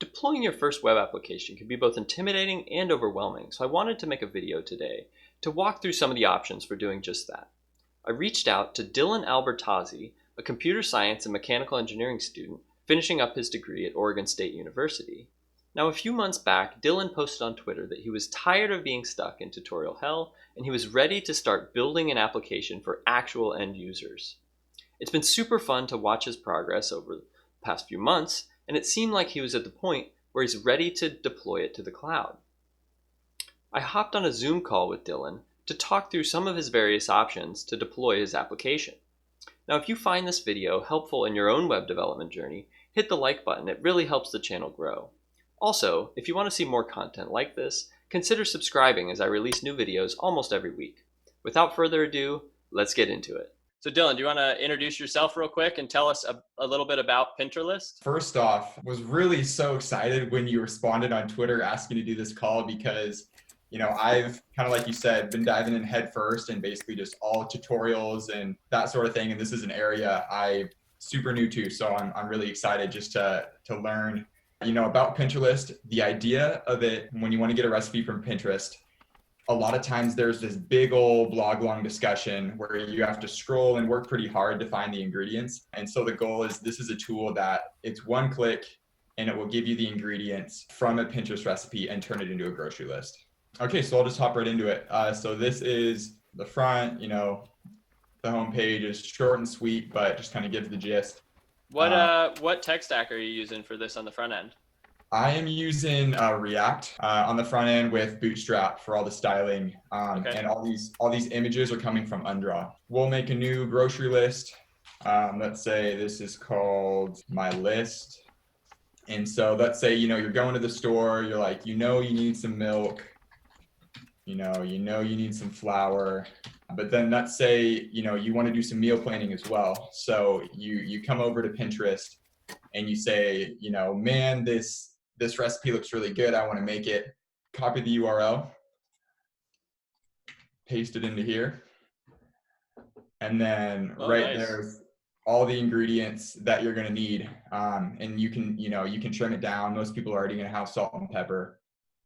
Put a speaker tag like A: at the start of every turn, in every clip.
A: Deploying your first web application can be both intimidating and overwhelming, so I wanted to make a video today to walk through some of the options for doing just that. I reached out to Dylan Albertazzi, a computer science and mechanical engineering student finishing up his degree at Oregon State University. Now, a few months back, Dylan posted on Twitter that he was tired of being stuck in tutorial hell and he was ready to start building an application for actual end users. It's been super fun to watch his progress over the past few months, and it seemed like he was at the point where he's ready to deploy it to the cloud. I hopped on a Zoom call with Dylan to talk through some of his various options to deploy his application. Now, if you find this video helpful in your own web development journey, hit the like button. It really helps the channel grow. Also, if you want to see more content like this, consider subscribing as I release new videos almost every week. Without further ado, let's get into it. So Dylan, do you want to introduce yourself real quick and tell us a little bit about Pinterest?
B: First off, was really so excited when you responded on Twitter asking to do this call because, I've kind of like you said, been diving in head first and basically just all tutorials and that sort of thing. And this is an area I'm super new to. So I'm really excited just to learn, about Pinterest, the idea of it when you want to get a recipe from Pinterest. A lot of times there's this big old blog long discussion where you have to scroll and work pretty hard to find the ingredients. And so the goal is this is a tool that it's one click and it will give you the ingredients from a Pinterest recipe and turn it into a grocery list. Okay, so I'll just hop right into it. So this is the front, the home page is short and sweet, but just kind of gives the gist.
A: What tech stack are you using for this on the front end?
B: I am using React on the front end with Bootstrap for all the styling,
A: Okay.
B: and all these images are coming from Undraw. We'll make a new grocery list. Let's say this is called my list, and so let's say you're going to the store. You're like you need some milk, you need some flour, but then let's say you want to do some meal planning as well. So you come over to Pinterest and you say man, this recipe looks really good. I want to make it. Copy the URL, paste it into here. And then nice. There's all the ingredients that you're going to need. And you can trim it down. Most people are already going to have salt and pepper,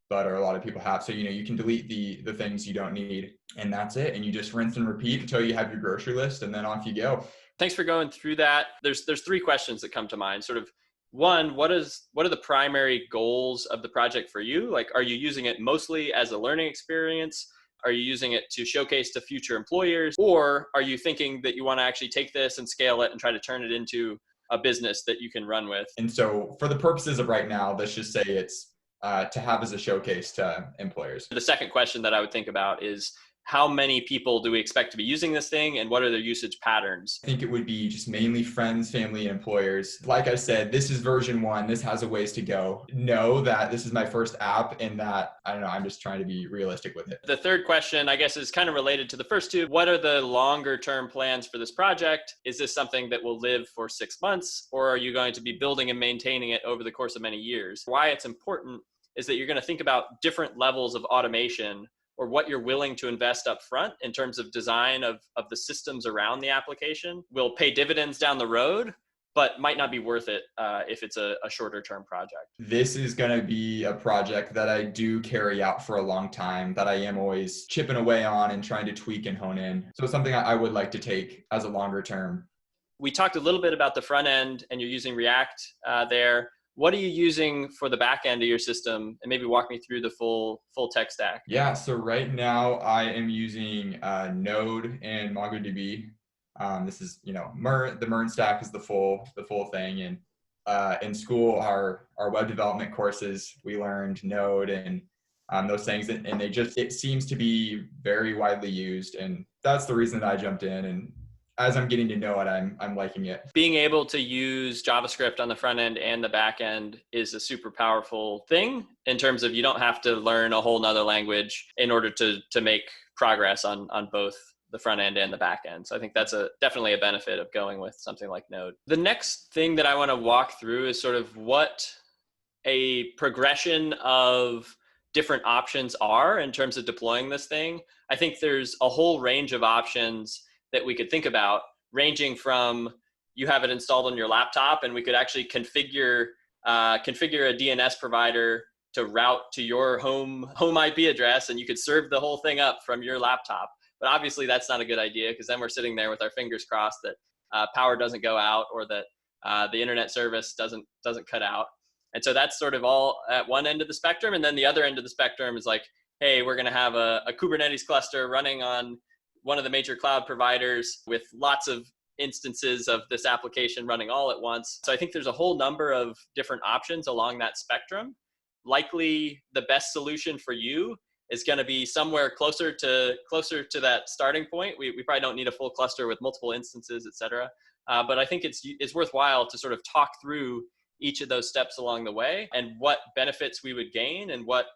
B: butter. A lot of people have. So, you can delete the things you don't need, and that's it. And you just rinse and repeat until you have your grocery list, and then off you go.
A: Thanks for going through that. There's three questions that come to mind. Sort of, one, what are the primary goals of the project for you? Like, are you using it mostly as a learning experience? Are you using it to showcase to future employers? Or are you thinking that you want to actually take this and scale it and try to turn it into a business that you can run with?
B: And so for the purposes of right now, let's just say it's to have as a showcase to employers.
A: The second question that I would think about is, how many people do we expect to be using this thing, and what are their usage patterns?
B: I think it would be just mainly friends, family, and employers. Like I said, this is version 1. This has a ways to go. Know that this is my first app and that, I don't know, I'm just trying to be realistic with it.
A: The third question, I guess, is kind of related to the first two. What are the longer term plans for this project? Is this something that will live for 6 months, or are you going to be building and maintaining it over the course of many years? Why it's important is that you're going to think about different levels of automation, or what you're willing to invest up front in terms of design of the systems around the application will pay dividends down the road, but might not be worth it if it's a shorter term project.
B: This is going to be a project that I do carry out for a long time, that I am always chipping away on and trying to tweak and hone in. So it's something I would like to take as a longer term.
A: We talked a little bit about the front end, and you're using React there. What are you using for the back end of your system? And maybe walk me through the full tech stack.
B: Yeah, so right now I am using Node and MongoDB. This is, the MERN Stack is the full thing. And in school, our web development courses, we learned Node and those things, and it seems to be very widely used. And that's the reason that I jumped in. And as I'm getting to know it, I'm liking it.
A: Being able to use JavaScript on the front end and the back end is a super powerful thing in terms of you don't have to learn a whole nother language in order to make progress on both the front end and the back end. So I think that's definitely a benefit of going with something like Node. The next thing that I want to walk through is sort of what a progression of different options are in terms of deploying this thing. I think there's a whole range of options that we could think about, ranging from you have it installed on your laptop and we could actually configure configure a DNS provider to route to your home IP address, and you could serve the whole thing up from your laptop. But obviously that's not a good idea, because then we're sitting there with our fingers crossed that power doesn't go out, or that the internet service doesn't cut out. And so that's sort of all at one end of the spectrum. And then the other end of the spectrum is like, hey, we're going to have a Kubernetes cluster running on one of the major cloud providers with lots of instances of this application running all at once. So I think there's a whole number of different options along that spectrum. Likely the best solution for you is going to be somewhere closer to that starting point. We probably don't need a full cluster with multiple instances, et cetera. But I think it's worthwhile to sort of talk through each of those steps along the way and what benefits we would gain and what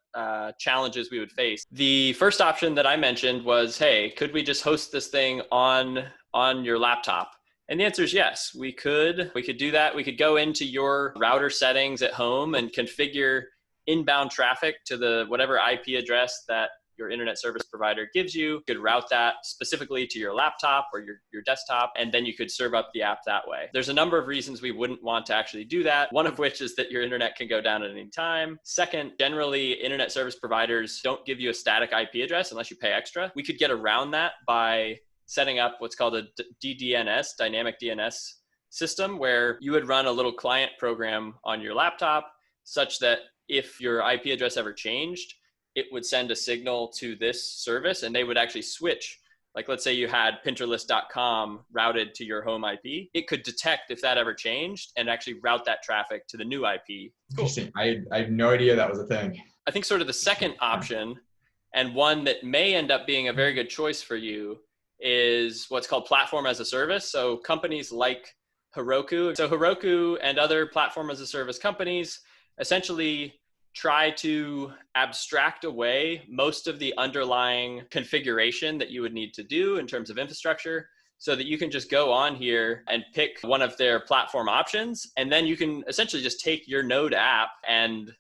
A: challenges we would face. The first option that I mentioned was, hey, could we just host this thing on your laptop? And the answer is yes, we could do that. We could go into your router settings at home and configure inbound traffic to the whatever IP address that your internet service provider gives you. You could route that specifically to your laptop or your desktop, and then you could serve up the app that way. There's a number of reasons we wouldn't want to actually do that. One of which is that your internet can go down at any time. Second, generally internet service providers don't give you a static IP address unless you pay extra. We could get around that by setting up what's called a DDNS, dynamic DNS system, where you would run a little client program on your laptop such that if your IP address ever changed, it would send a signal to this service and they would actually switch. Like, let's say you had pinterest.com routed to your home IP. It could detect if that ever changed and actually route that traffic to the new IP. Cool.
B: Interesting. I had no idea that was a thing.
A: I think sort of the second option, and one that may end up being a very good choice for you, is what's called platform as a service. So companies like Heroku. So Heroku and other platform as a service companies essentially try to abstract away most of the underlying configuration that you would need to do in terms of infrastructure, so that you can just go on here and pick one of their platform options. And then you can essentially just take your Node app and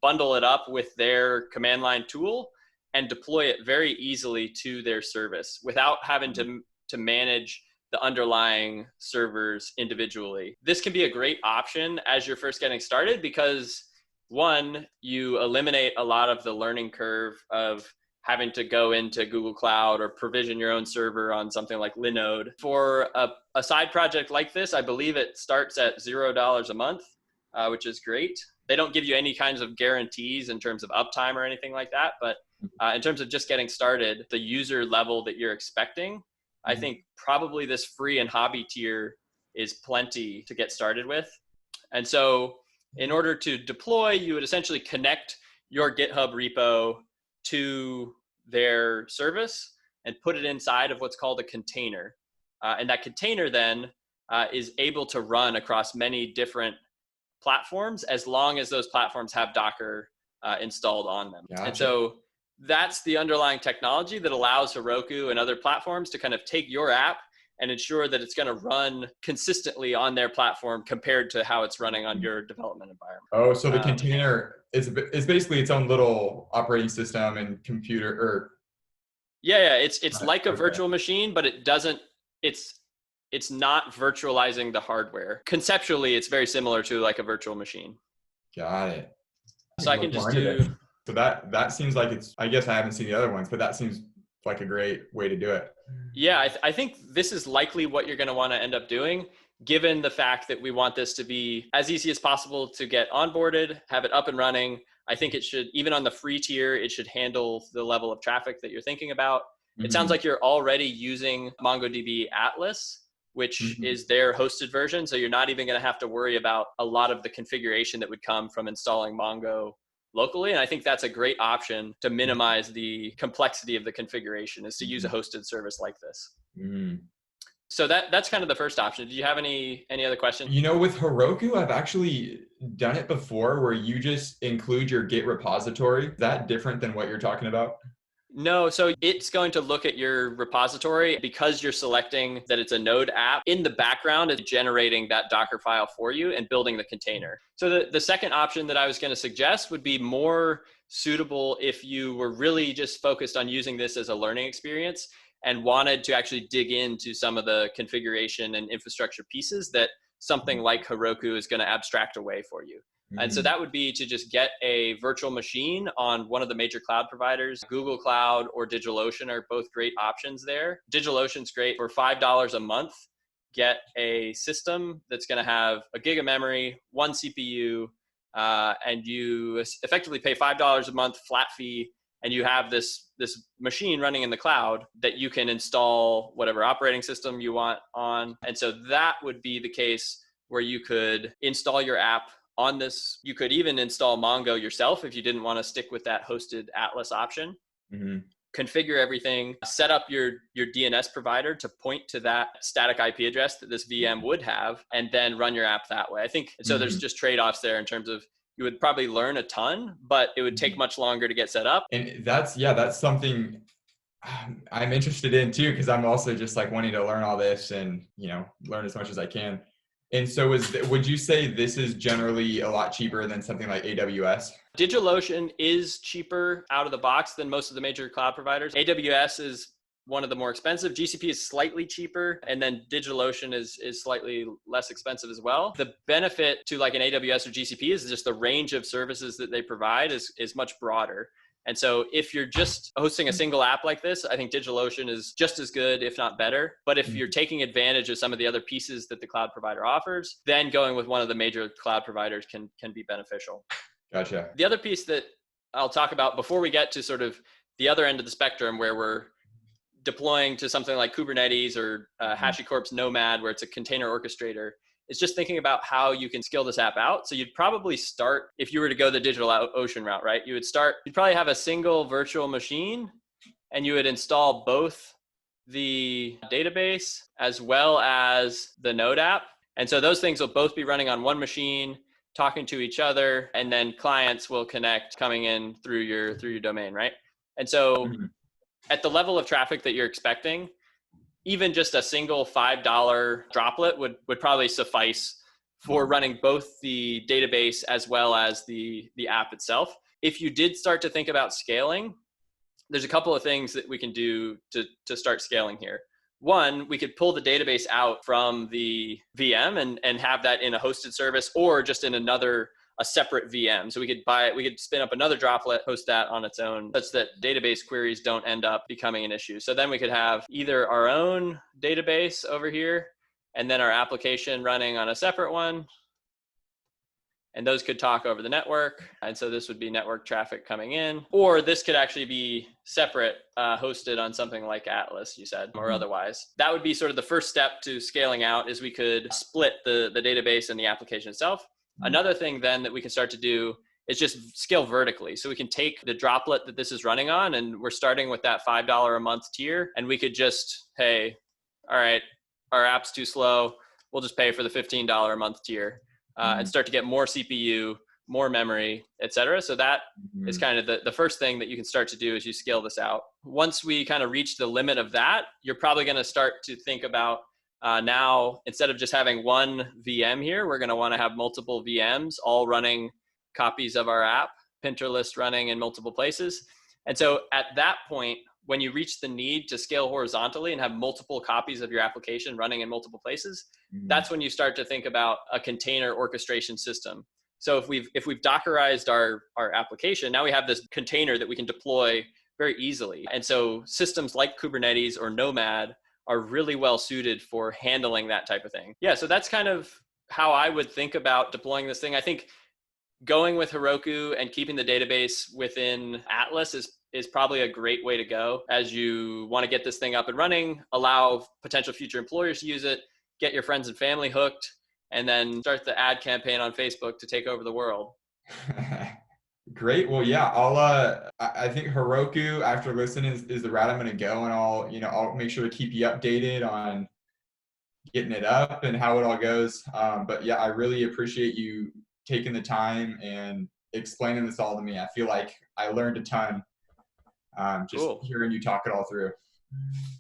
A: bundle it up with their command line tool and deploy it very easily to their service without having to manage the underlying servers individually. This can be a great option as you're first getting started, because one, you eliminate a lot of the learning curve of having to go into Google Cloud or provision your own server on something like Linode. For a side project like this, I believe it starts at $0 a month, which is great. They don't give you any kinds of guarantees in terms of uptime or anything like that. But in terms of just getting started, the user level that you're expecting, I think probably this free and hobby tier is plenty to get started with. And so in order to deploy, you would essentially connect your GitHub repo to their service and put it inside of what's called a container. And that container then is able to run across many different platforms, as long as those platforms have Docker installed on them. Gotcha. And so that's the underlying technology that allows Heroku and other platforms to kind of take your app and ensure that it's going to run consistently on their platform compared to how it's running on your development environment.
B: Oh, so the container is basically its own little operating system and computer, or
A: yeah, it's like a virtual machine, but it's not virtualizing the hardware. Conceptually, it's very similar to like a virtual machine.
B: Got it.
A: So I can just do.
B: So that seems like it's. I guess I haven't seen the other ones, but that seems like a great way to do it.
A: Yeah, I think this is likely what you're going to want to end up doing, given the fact that we want this to be as easy as possible to get onboarded, have it up and running. I think it should, even on the free tier, it should handle the level of traffic that you're thinking about. Mm-hmm. It sounds like you're already using MongoDB Atlas, which is their hosted version. So you're not even going to have to worry about a lot of the configuration that would come from installing Mongo locally. And I think that's a great option to minimize the complexity of the configuration, is to use a hosted service like this. So that's kind of the first option. Do you have any other questions?
B: You know, with Heroku, I've actually done it before where you just include your Git repository. Is that different than what you're talking about?
A: No, so it's going to look at your repository because you're selecting that it's a Node app. In the background, it's generating that Docker file for you and building the container. So the second option that I was going to suggest would be more suitable if you were really just focused on using this as a learning experience and wanted to actually dig into some of the configuration and infrastructure pieces that something like Heroku is going to abstract away for you. And so that would be to just get a virtual machine on one of the major cloud providers. Google Cloud or DigitalOcean are both great options there. DigitalOcean's great for $5 a month. Get a system that's going to have a gig of memory, one CPU, and you effectively pay $5 a month flat fee, and you have this machine running in the cloud that you can install whatever operating system you want on. And so that would be the case where you could install your app on this. You could even install Mongo yourself if you didn't want to stick with that hosted Atlas option. Configure everything, set up your DNS provider to point to that static IP address that this VM would have, and then run your app that way. I think so. There's just trade-offs there in terms of you would probably learn a ton, but it would take much longer to get set up.
B: And that's something I'm interested in too, because I'm also just like wanting to learn all this and, learn as much as I can. And so would you say this is generally a lot cheaper than something like AWS?
A: DigitalOcean is cheaper out of the box than most of the major cloud providers. AWS is one of the more expensive. GCP is slightly cheaper, and then DigitalOcean is slightly less expensive as well. The benefit to like an AWS or GCP is just the range of services that they provide is much broader. And so if you're just hosting a single app like this, I think DigitalOcean is just as good, if not better. But if you're taking advantage of some of the other pieces that the cloud provider offers, then going with one of the major cloud providers can be beneficial.
B: Gotcha.
A: The other piece that I'll talk about before we get to sort of the other end of the spectrum where we're deploying to something like Kubernetes or HashiCorp's Nomad, where it's a container orchestrator, is just thinking about how you can scale this app out. So you'd probably start, if you were to go the DigitalOcean route, right? You'd probably have a single virtual machine, and you would install both the database as well as the Node app. And so those things will both be running on one machine, talking to each other, and then clients will connect coming in through your domain, right? And so at the level of traffic that you're expecting, even just a single $5 droplet would probably suffice for running both the database as well as the app itself. If you did start to think about scaling, there's a couple of things that we can do to start scaling here. One, we could pull the database out from the VM and have that in a hosted service or just in a separate VM. So we could spin up another droplet, host that on its own, such that database queries don't end up becoming an issue. So then we could have either our own database over here and then our application running on a separate one. And those could talk over the network. And so this would be network traffic coming in, or this could actually be separate, hosted on something like Atlas, you said, or otherwise. That would be sort of the first step to scaling out, is we could split the database and the application itself. Another thing then that we can start to do is just scale vertically. So we can take the droplet that this is running on, and we're starting with that $5 a month tier, and we could just, hey, all right, our app's too slow, we'll just pay for the $15 a month tier. And start to get more CPU, more memory, et cetera. So that is kind of the first thing that you can start to do as you scale this out. Once we kind of reach the limit of that, you're probably going to start to think about now, instead of just having one VM here, we're going to want to have multiple VMs all running copies of our app, Pinterest running in multiple places. And so at that point, when you reach the need to scale horizontally and have multiple copies of your application running in multiple places, that's when you start to think about a container orchestration system. So if we've Dockerized our application, now we have this container that we can deploy very easily. And so systems like Kubernetes or Nomad are really well suited for handling that type of thing. Yeah, so that's kind of how I would think about deploying this thing. I think going with Heroku and keeping the database within Atlas is probably a great way to go as you want to get this thing up and running, allow potential future employers to use it, get your friends and family hooked, and then start the ad campaign on Facebook to take over the world.
B: Great. Well, yeah, I think Heroku, after listening, is the route I'm going to go, and I'll make sure to keep you updated on getting it up and how it all goes. But yeah, I really appreciate you taking the time and explaining this all to me. I feel like I learned a ton
A: Cool.
B: Hearing you talk it all through.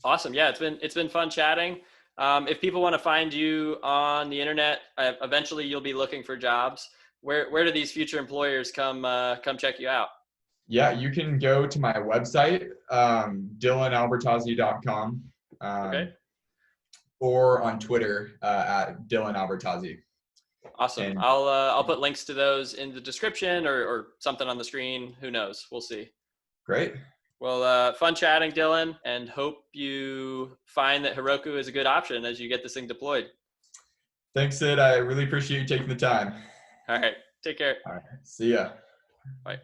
A: Awesome. Yeah, it's been fun chatting. If people want to find you on the internet, eventually you'll be looking for jobs. Where do these future employers come check you out?
B: Yeah, you can go to my website, DylanAlbertazzi.com.
A: Okay.
B: or on Twitter at Dylan Albertazzi.
A: Awesome.
B: And
A: I'll put links to those in the description or something on the screen. Who knows? We'll see.
B: great.
A: Well, fun chatting, Dylan, and hope you find that Heroku is a good option as you get this thing deployed.
B: Thanks, Sid. I really appreciate you taking the time.
A: All right. Take care.
B: All right. See ya.
A: Bye.